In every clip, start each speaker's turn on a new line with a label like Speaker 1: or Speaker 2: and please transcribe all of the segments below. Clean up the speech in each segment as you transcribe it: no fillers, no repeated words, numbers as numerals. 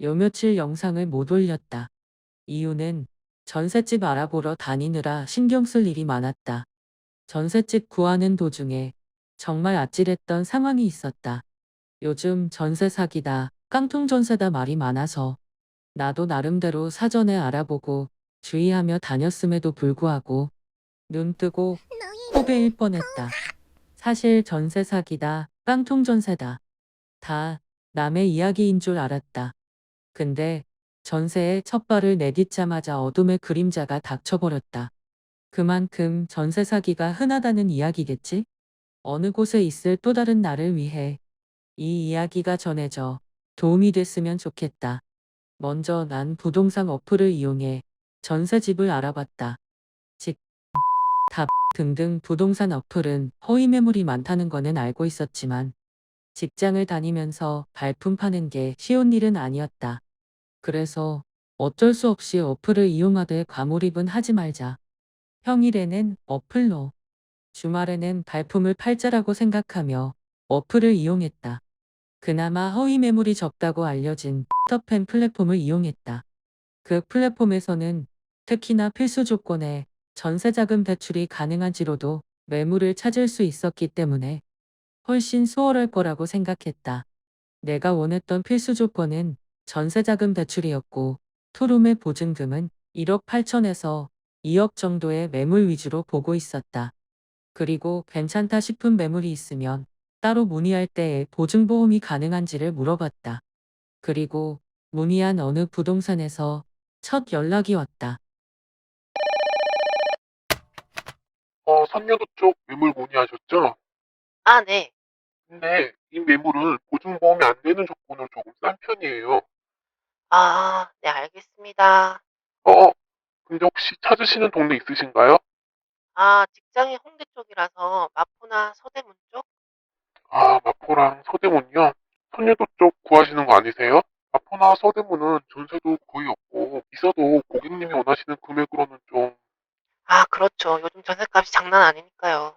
Speaker 1: 요 며칠 영상을 못 올렸다. 이유는 전셋집 알아보러 다니느라 신경 쓸 일이 많았다. 전셋집 구하는 도중에 정말 아찔했던 상황이 있었다. 요즘 전세 사기다, 깡통 전세다 말이 많아서 나도 나름대로 사전에 알아보고 주의하며 다녔음에도 불구하고 눈 뜨고 코 베일 뻔했다. 사실 전세 사기다, 깡통 전세다. 다 남의 이야기인 줄 알았다. 근데 전세에 첫 발을 내딛자마자 어둠의 그림자가 닥쳐버렸다. 그만큼 전세 사기가 흔하다는 이야기겠지? 어느 곳에 있을 또 다른 나를 위해 이 이야기가 전해져 도움이 됐으면 좋겠다. 먼저 난 부동산 어플을 이용해 전세집을 알아봤다. 직, 답 등등 부동산 어플은 허위 매물이 많다는 거는 알고 있었지만 직장을 다니면서 발품 파는 게 쉬운 일은 아니었다. 그래서 어쩔 수 없이 어플을 이용하되 과몰입은 하지 말자. 평일에는 어플로, 주말에는 발품을 팔자라고 생각하며 어플을 이용했다. 그나마 허위 매물이 적다고 알려진 피터팬 플랫폼을 이용했다. 그 플랫폼에서는 특히나 필수 조건에 전세자금 대출이 가능한지로도 매물을 찾을 수 있었기 때문에 훨씬 수월할 거라고 생각했다. 내가 원했던 필수 조건은 전세자금 대출이었고 토룸의 보증금은 1억 8천에서 2억 정도의 매물 위주로 보고 있었다. 그리고 괜찮다 싶은 매물이 있으면 따로 문의할 때에 보증보험이 가능한지를 물어봤다. 그리고 문의한 어느 부동산에서 첫 연락이 왔다.
Speaker 2: 선녀도 쪽 매물 문의하셨죠?
Speaker 3: 아, 네.
Speaker 2: 근데 이 매물은 보증보험이 안 되는 조건으로 조금 싼 편이에요.
Speaker 3: 아, 네, 알겠습니다.
Speaker 2: 어, 어, 근데 혹시 찾으시는 동네 있으신가요?
Speaker 3: 아, 직장이 홍대 쪽이라서 마포나 서대문 쪽?
Speaker 2: 아, 마포랑 서대문이요? 선녀도 쪽 구하시는 거 아니세요? 마포나 서대문은 전세도 거의 없고 있어도 고객님이 원하시는 금액으로는 좀.
Speaker 3: 아, 그렇죠. 요즘 전셋값이 장난 아니니까요.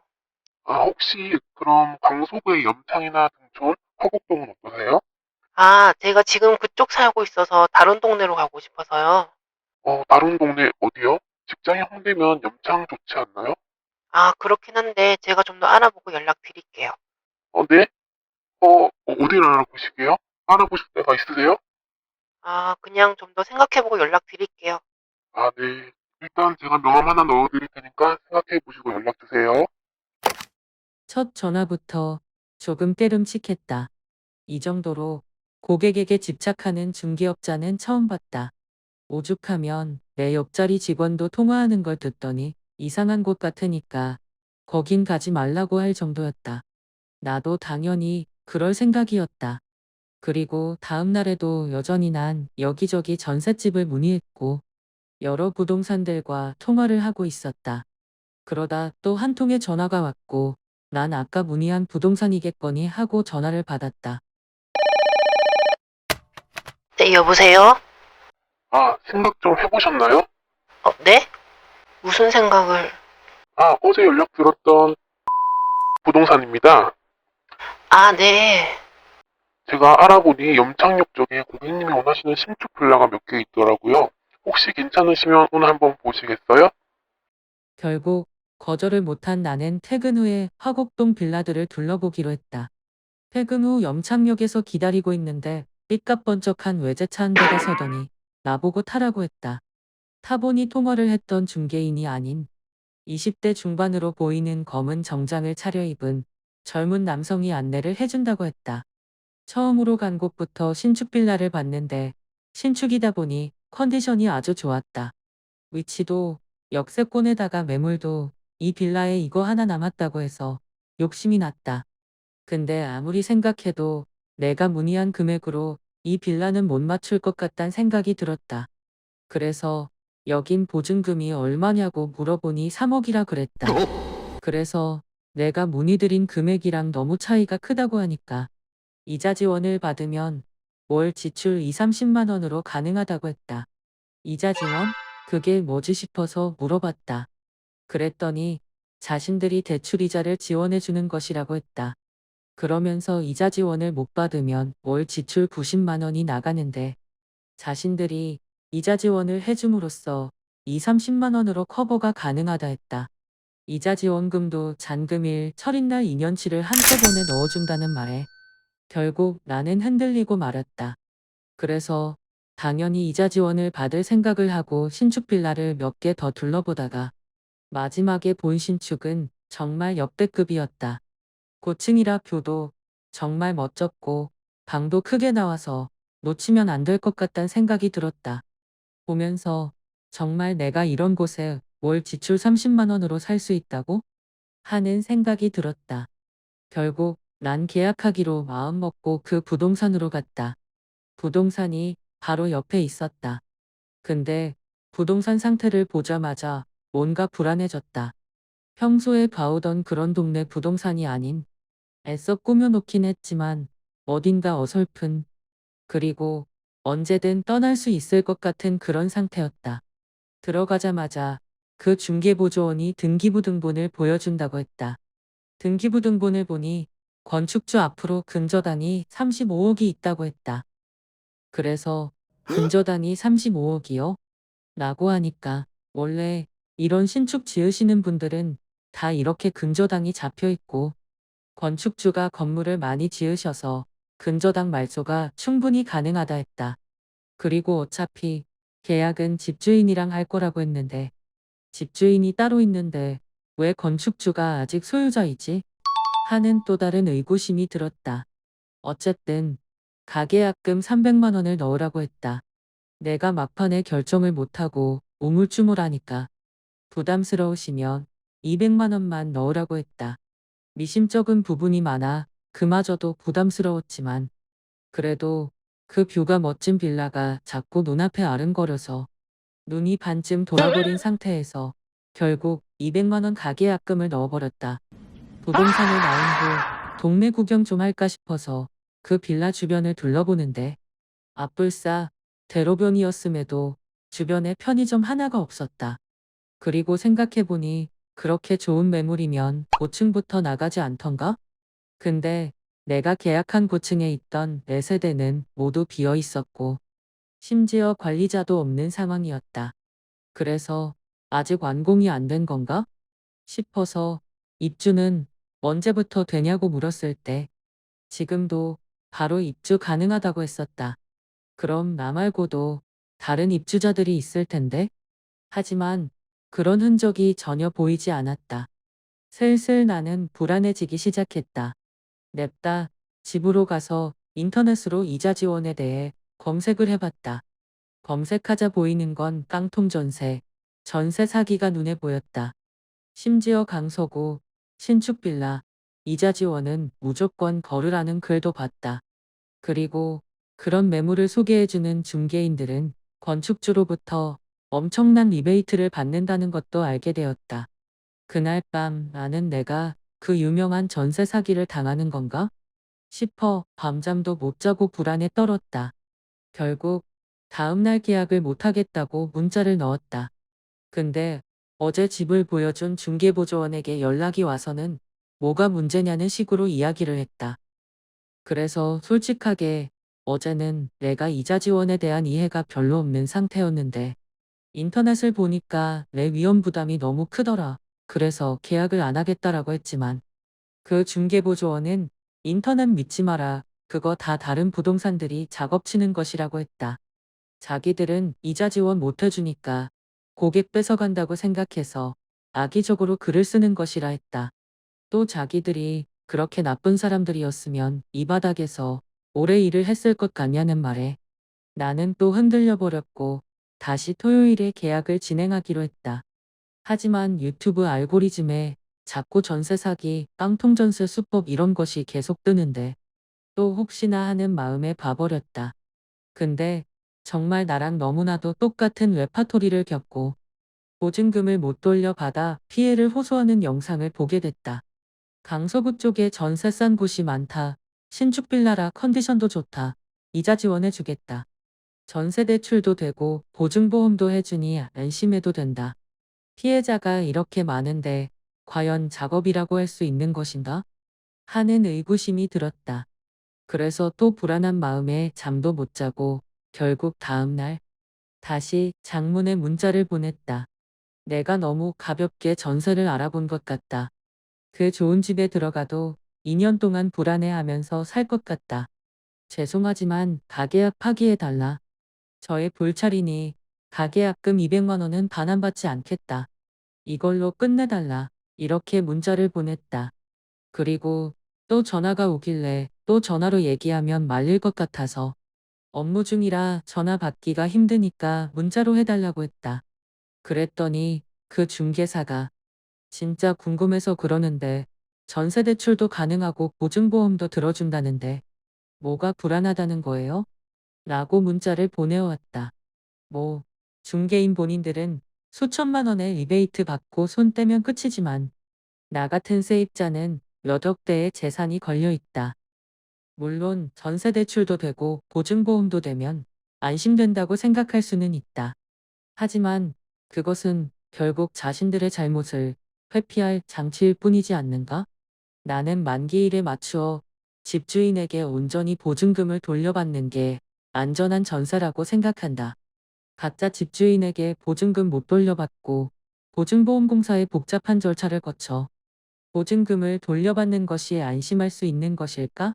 Speaker 2: 혹시 그럼 강서구의 염창이나 등촌, 화곡동은 어떠세요?
Speaker 3: 제가 지금 그쪽 살고 있어서 다른 동네로 가고 싶어서요.
Speaker 2: 다른 동네 어디요? 직장이 홍대면 염창 좋지 않나요?
Speaker 3: 아, 그렇긴 한데 제가 좀 더 알아보고 연락드릴게요.
Speaker 2: 네? 어디를 알아보시게요? 알아보실 데가 있으세요?
Speaker 3: 아, 그냥 좀 더 생각해보고 연락드릴게요.
Speaker 2: 네. 일단 제가 명함 하나 넣어드릴 테니까 생각해 보시고 연락 주세요.
Speaker 1: 첫 전화부터 조금 때름칙했다. 이 정도로 고객에게 집착하는 중개업자는 처음 봤다. 오죽하면 내 옆자리 직원도 통화하는 걸 듣더니 이상한 곳 같으니까 거긴 가지 말라고 할 정도였다. 나도 당연히 그럴 생각이었다. 그리고 다음 날에도 여전히 난 여기저기 전셋집을 문의했고 여러 부동산들과 통화를 하고 있었다. 그러다 또 한 통의 전화가 왔고 난 아까 문의한 부동산이겠거니 하고 전화를 받았다.
Speaker 3: 네, 여보세요?
Speaker 2: 생각 좀 해보셨나요?
Speaker 3: 네? 무슨 생각을?
Speaker 2: 어제 연락 드렸던 부동산입니다.
Speaker 3: 아, 네.
Speaker 2: 제가 알아보니 염창역 쪽에 고객님이 원하시는 신축 빌라가 몇 개 있더라고요. 혹시 괜찮으시면 오늘 한번 보시겠어요?
Speaker 1: 결국 거절을 못한 나는 퇴근 후에 화곡동 빌라들을 둘러보기로 했다. 퇴근 후 염창역에서 기다리고 있는데 삐까뻔쩍한 외제차 한 대가 서더니 나보고 타라고 했다. 타보니 통화를 했던 중개인이 아닌 20대 중반으로 보이는 검은 정장을 차려입은 젊은 남성이 안내를 해준다고 했다. 처음으로 간 곳부터 신축 빌라를 봤는데 신축이다 보니 컨디션이 아주 좋았다. 위치도 역세권에다가 매물도 이 빌라에 이거 하나 남았다고 해서 욕심이 났다. 근데 아무리 생각해도 내가 문의한 금액으로 이 빌라는 못 맞출 것 같단 생각이 들었다. 그래서 여긴 보증금이 얼마냐고 물어보니 3억이라 그랬다. 그래서 내가 문의드린 금액이랑 너무 차이가 크다고 하니까 이자 지원을 받으면 월 지출 2, 30만 원으로 가능하다고 했다. 이자 지원? 그게 뭐지 싶어서 물어봤다. 그랬더니 자신들이 대출 이자를 지원해 주는 것이라고 했다. 그러면서 이자 지원을 못 받으면 월 지출 90만 원이 나가는데 자신들이 이자 지원을 해줌으로써 2, 30만 원으로 커버가 가능하다 했다. 이자 지원금도 잔금일 철인날 2년치를 한꺼번에 넣어준다는 말에 결국 나는 흔들리고 말았다. 그래서 당연히 이자 지원을 받을 생각을 하고 신축 빌라를 몇 개 더 둘러보다가 마지막에 본 신축은 정말 역대급이었다. 고층이라 뷰도 정말 멋졌고 방도 크게 나와서 놓치면 안 될 것 같다는 생각이 들었다. 보면서 정말 내가 이런 곳에 월 지출 30만 원으로 살 수 있다고? 하는 생각이 들었다. 결국 난 계약하기로 마음먹고 그 부동산으로 갔다. 부동산이 바로 옆에 있었다. 근데 부동산 상태를 보자마자 뭔가 불안해졌다. 평소에 봐오던 그런 동네 부동산이 아닌 애써 꾸며놓긴 했지만 어딘가 어설픈 그리고 언제든 떠날 수 있을 것 같은 그런 상태였다. 들어가자마자 그 중개보조원이 등기부등본을 보여준다고 했다. 등기부등본을 보니 건축주 앞으로 근저당이 35억이 있다고 했다. 그래서 근저당이 35억이요? 라고 하니까 원래 이런 신축 지으시는 분들은 다 이렇게 근저당이 잡혀 있고 건축주가 건물을 많이 지으셔서 근저당 말소가 충분히 가능하다 했다. 그리고 어차피 계약은 집주인이랑 할 거라고 했는데 집주인이 따로 있는데 왜 건축주가 아직 소유자이지? 하는 또 다른 의구심이 들었다. 어쨌든 가계약금 300만 원을 넣으라고 했다. 내가 막판에 결정을 못하고 우물쭈물하니까 부담스러우시면 200만 원만 넣으라고 했다. 미심쩍은 부분이 많아 그마저도 부담스러웠지만 그래도 그 뷰가 멋진 빌라가 자꾸 눈앞에 아른거려서 눈이 반쯤 돌아버린 상태에서 결국 200만 원 가계약금을 넣어버렸다. 부동산에 나온 후 동네 구경 좀 할까 싶어서 그 빌라 주변을 둘러보는데 앞불싸 대로변이었음에도 주변에 편의점 하나가 없었다. 그리고 생각해보니 그렇게 좋은 매물이면 고층부터 나가지 않던가? 근데 내가 계약한 고층에 있던 4세대는 모두 비어 있었고 심지어 관리자도 없는 상황이었다. 그래서 아직 완공이 안 된 건가? 싶어서 입주는 언제부터 되냐고 물었을 때 지금도 바로 입주 가능하다고 했었다. 그럼 나 말고도 다른 입주자들이 있을 텐데? 하지만 그런 흔적이 전혀 보이지 않았다. 슬슬 나는 불안해지기 시작했다. 냅다 집으로 가서 인터넷으로 이자 지원에 대해 검색을 해봤다. 검색하자 보이는 건 깡통 전세, 전세 사기가 눈에 보였다. 심지어 강서구, 신축 빌라, 이자 지원은 무조건 걸으라는 글도 봤다. 그리고 그런 매물을 소개해주는 중개인들은 건축주로부터 엄청난 리베이트를 받는다는 것도 알게 되었다. 그날 밤 나는 내가 그 유명한 전세 사기를 당하는 건가? 싶어 밤잠도 못 자고 불안에 떨었다. 결국 다음날 계약을 못하겠다고 문자를 넣었다. 근데 어제 집을 보여준 중개보조원에게 연락이 와서는 뭐가 문제냐는 식으로 이야기를 했다. 그래서 솔직하게 어제는 내가 이자 지원에 대한 이해가 별로 없는 상태였는데 인터넷을 보니까 내 위험 부담이 너무 크더라. 그래서 계약을 안 하겠다라고 했지만 그 중개보조원은 인터넷 믿지 마라. 그거 다 다른 부동산들이 작업치는 것이라고 했다. 자기들은 이자 지원 못 해주니까 고객 뺏어간다고 생각해서 악의적으로 글을 쓰는 것이라 했다. 또 자기들이 그렇게 나쁜 사람들이었으면 이 바닥에서 오래 일을 했을 것 같냐는 말에 나는 또 흔들려 버렸고 다시 토요일에 계약을 진행하기로 했다. 하지만 유튜브 알고리즘에 자꾸 전세 사기, 깡통 전세 수법 이런 것이 계속 뜨는데 또 혹시나 하는 마음에 봐버렸다. 근데 정말 나랑 너무나도 똑같은 레파토리를 겪고 보증금을 못 돌려받아 피해를 호소하는 영상을 보게 됐다. 강서구 쪽에 전세 싼 곳이 많다. 신축 빌라라 컨디션도 좋다. 이자 지원해주겠다. 전세 대출도 되고 보증보험도 해주니 안심해도 된다. 피해자가 이렇게 많은데 과연 작업이라고 할 수 있는 것인가? 하는 의구심이 들었다. 그래서 또 불안한 마음에 잠도 못 자고 결국 다음 날 다시 장문의 문자를 보냈다. 내가 너무 가볍게 전세를 알아본 것 같다. 그 좋은 집에 들어가도 2년 동안 불안해하면서 살 것 같다. 죄송하지만 가계약 파기해달라. 저의 불찰이니 가계약금 200만 원은 반환받지 않겠다. 이걸로 끝내달라. 이렇게 문자를 보냈다. 그리고 또 전화가 오길래 또 전화로 얘기하면 말릴 것 같아서 업무 중이라 전화 받기가 힘드니까 문자로 해달라고 했다. 그랬더니 그 중개사가 진짜 궁금해서 그러는데 전세 대출도 가능하고 보증보험도 들어준다는데 뭐가 불안하다는 거예요? 라고 문자를 보내왔다. 뭐 중개인 본인들은 수천만 원의 리베이트 받고 손 떼면 끝이지만 나 같은 세입자는 몇 억대의 재산이 걸려 있다. 물론 전세 대출도 되고 보증보험도 되면 안심된다고 생각할 수는 있다. 하지만 그것은 결국 자신들의 잘못을 회피할 장치일 뿐이지 않는가? 나는 만기일에 맞추어 집주인에게 온전히 보증금을 돌려받는 게 안전한 전세라고 생각한다. 가짜 집주인에게 보증금 못 돌려받고 보증보험공사의 복잡한 절차를 거쳐 보증금을 돌려받는 것이 안심할 수 있는 것일까?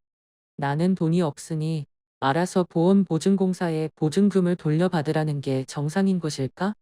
Speaker 1: 나는 돈이 없으니 알아서 보험보증공사에 보증금을 돌려받으라는 게 정상인 것일까?